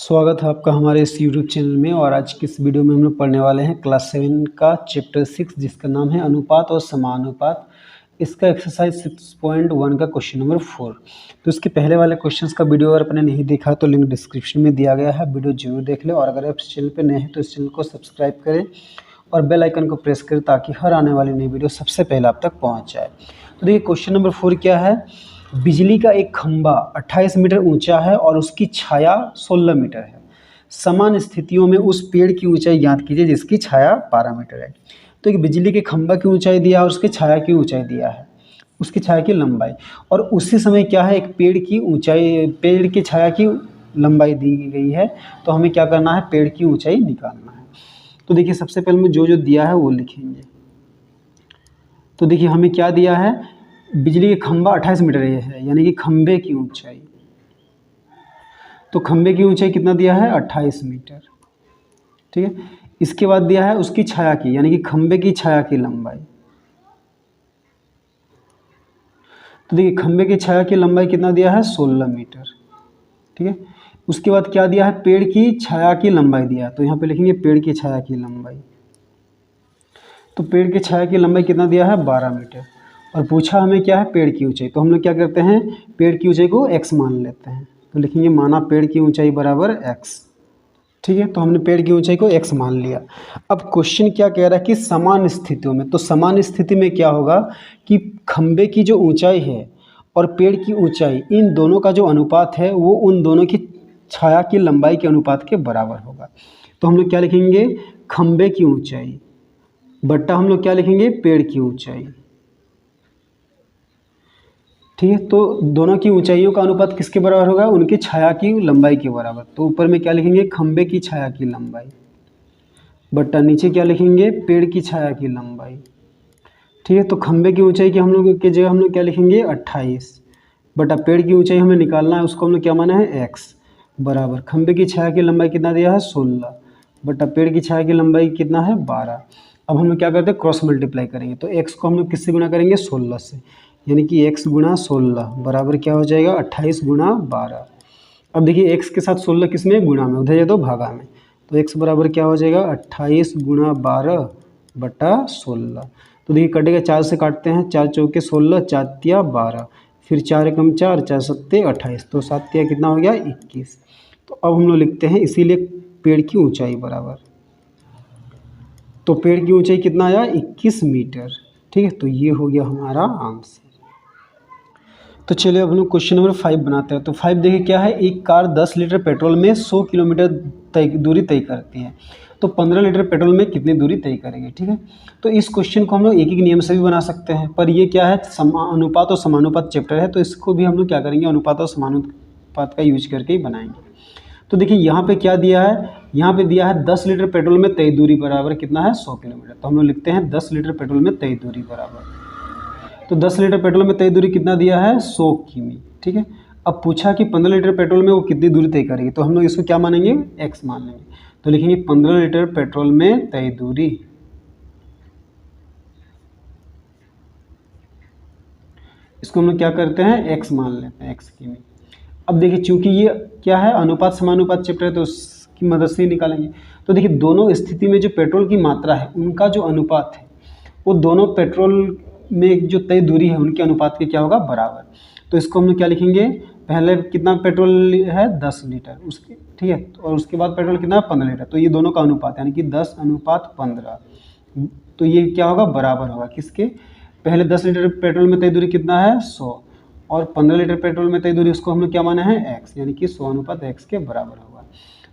स्वागत है आपका हमारे इस यूट्यूब चैनल में। और आज की इस वीडियो में हम लोग पढ़ने वाले हैं क्लास 7 का चैप्टर 6 जिसका नाम है अनुपात और समानुपात। इसका एक्सरसाइज 6.1 का क्वेश्चन नंबर 4। तो इसके पहले वाले क्वेश्चंस का वीडियो अगर आपने नहीं देखा तो लिंक डिस्क्रिप्शन में दिया गया है, वीडियो जरूर देख लें। और अगर आप इस चैनल पर नए हैं तो इस चैनल को सब्सक्राइब करें और बेल आइकन को प्रेस करें ताकि हर आने वाली नई वीडियो सबसे पहले आप तक पहुँच जाए। तो देखिए क्वेश्चन नंबर 4 क्या है। बिजली का एक खंभा 28 मीटर ऊंचा है और उसकी छाया 16 मीटर है। समान स्थितियों में उस पेड़ की ऊंचाई ज्ञात कीजिए जिसकी छाया 12 मीटर है। तो एक बिजली के खंभा की ऊंचाई दिया है और उसकी छाया की ऊंचाई दिया है, उसकी छाया की लंबाई। और उसी समय क्या है, एक पेड़ की ऊंचाई, पेड़ की छाया की लंबाई दी गई है। तो हमें क्या करना है, पेड़ की ऊंचाई निकालना है। तो देखिए सबसे पहले में जो जो दिया है वो लिखेंगे। तो देखिए हमें क्या दिया है, बिजली का खंभा 28 मीटर है, यानी कि खंभे की ऊंचाई। तो खंभे की ऊंचाई कितना दिया है, 28 मीटर। ठीक है, इसके बाद दिया है उसकी छाया की, यानी कि खंभे की छाया की लंबाई। तो देखिए खंभे की छाया की लंबाई कितना दिया है, 16 मीटर। ठीक है, उसके बाद क्या दिया है, पेड़ की छाया की लंबाई दिया है। तो यहाँ पे लिखेंगे पेड़ की छाया की लंबाई। तो पेड़ की छाया की लंबाई कितना दिया है, 12 मीटर। और पूछा हमें क्या है, पेड़ की ऊंचाई। तो हम लोग क्या करते हैं, पेड़ की ऊंचाई को x मान लेते हैं। तो लिखेंगे माना पेड़ की ऊंचाई बराबर x। ठीक है, तो हमने पेड़ की ऊंचाई को x मान लिया। अब क्वेश्चन क्या कह रहा है कि समान स्थितियों में। तो समान स्थिति में क्या होगा कि खंबे की जो ऊंचाई है और पेड़ की ऊंचाई, इन दोनों का जो अनुपात है वो उन दोनों की छाया की लंबाई के अनुपात के बराबर होगा। तो हम लोग क्या लिखेंगे, खंबे की ऊंचाई बट्टा हम लोग क्या लिखेंगे, पेड़ की ऊंचाई। ठीक है, तो दोनों की ऊंचाइयों का अनुपात किसके बराबर होगा, उनकी छाया की लंबाई के बराबर। तो ऊपर में क्या लिखेंगे, खंबे की छाया की लंबाई बट्टा नीचे क्या लिखेंगे, पेड़ की छाया की लंबाई। ठीक है, तो खंबे की ऊंचाई की हम लोग की जगह हम लोग क्या लिखेंगे, 28 बटा पेड़ की ऊंचाई हमें निकालना है, उसको हम लोग क्या माना है, x बराबर खंबे की छाया की लंबाई कितना दिया है, 16 बटा पेड़ की छाया की लंबाई कितना है, 12। अब हम लोग क्या करते हैं, क्रॉस मल्टीप्लाई करेंगे। तो x को हम लोग किससे गुणा करेंगे, 16 से, यानी कि x गुणा 16 बराबर क्या हो जाएगा, 28 गुणा 12। अब देखिए x के साथ 16 किस में, गुणा में, उधर जा दो भागा में। तो x बराबर क्या हो जाएगा, 28 गुणा 12 बटा 16। तो देखिए कटेगा, 4 से काटते हैं, 4 चौके 16, 4 तिया 12, फिर 4 एकम 4, 4 सत्ते 28, तो 7 तिया कितना हो गया, 21। तो अब हम लोग लिखते हैं इसीलिए पेड़ की ऊंचाई बराबर, तो पेड़ की ऊंचाई कितना आया, 21 मीटर। ठीक है, तो ये हो गया हमारा आंसर। तो चलिए अब हम लोग क्वेश्चन नंबर 5 बनाते हैं। तो 5 देखिए क्या है, एक कार 10 लीटर पेट्रोल में 100 किलोमीटर दूरी तय करती है। तो 15 लीटर पेट्रोल में कितनी दूरी तय करेगी। ठीक है, तो इस क्वेश्चन को हम लोग एक एक नियम से भी बना सकते हैं, पर ये क्या है, अनुपात और समानुपात चैप्टर है, तो इसको भी हम लोग क्या करेंगे, अनुपात और समानुपात का यूज करके ही बनाएंगे। तो देखिए यहाँ पे क्या दिया है, यहाँ पे दिया है 10 लीटर पेट्रोल में तय दूरी बराबर कितना है, 100 किलोमीटर। तो हम लोग लिखते हैं 10 लीटर पेट्रोल में तय दूरी बराबर, तो 10 लीटर पेट्रोल में तय दूरी कितना दिया है, 100 किमी। ठीक है, अब पूछा कि 15 लीटर पेट्रोल में वो कितनी दूरी तय करेगी। तो हम लोग इसको क्या मानेंगे, x मान लेंगे। तो लिखेंगे 15 लीटर पेट्रोल में तय दूरी, इसको हम लोग क्या करते हैं, x मान लेते हैं, x किमी। अब देखिए चूंकि ये क्या है, अनुपात समानुपात चैप्टर है, तो उसकी मदद से ही निकालेंगे। तो देखिए दोनों स्थिति में जो पेट्रोल की मात्रा है उनका जो अनुपात है वो दोनों पेट्रोल में जो तय दूरी है उनके अनुपात के क्या होगा, बराबर। तो इसको हम लोग क्या लिखेंगे, पहले कितना पेट्रोल है, 10 लीटर उसके, ठीक है, और उसके बाद पेट्रोल कितना, 15 लीटर। तो ये दोनों का अनुपात यानी कि 10:15। तो ये क्या होगा, बराबर होगा किसके, पहले 10 लीटर पेट्रोल में तय दूरी कितना है, 100, और 15 लीटर पेट्रोल में तय दूरी, उसको हम लोग क्या माना है, x, यानी कि 100:x के बराबर होगा।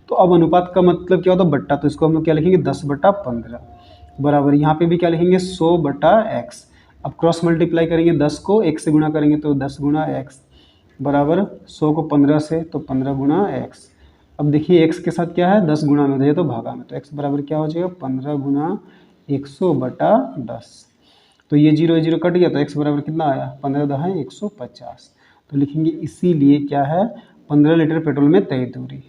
तो अब अनुपात का मतलब क्या होता है, बट्टा। तो इसको हम लोग क्या लिखेंगे, 10/15 बराबर, यहाँ पे भी क्या लिखेंगे, 100/x। अब क्रॉस मल्टीप्लाई करेंगे, 10 को 1 से गुणा करेंगे तो 10 गुणा x बराबर 100 को 15 से, तो 15 गुणा x। अब देखिए x के साथ क्या है, 10 गुणा में, तो भागा में, तो x बराबर क्या हो जाएगा, 15 गुणा 100/10। तो ये 0 0 कट गया, तो x बराबर कितना आया, 15 × 150। तो लिखेंगे इसीलिए क्या है, 15 लीटर पेट्रोल में तय दूरी।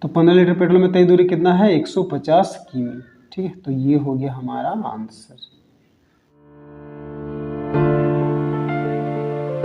तो 15 लीटर पेट्रोल में तय दूरी कितना है, 150 किमी। ठीक है, तो ये हो गया हमारा आंसर।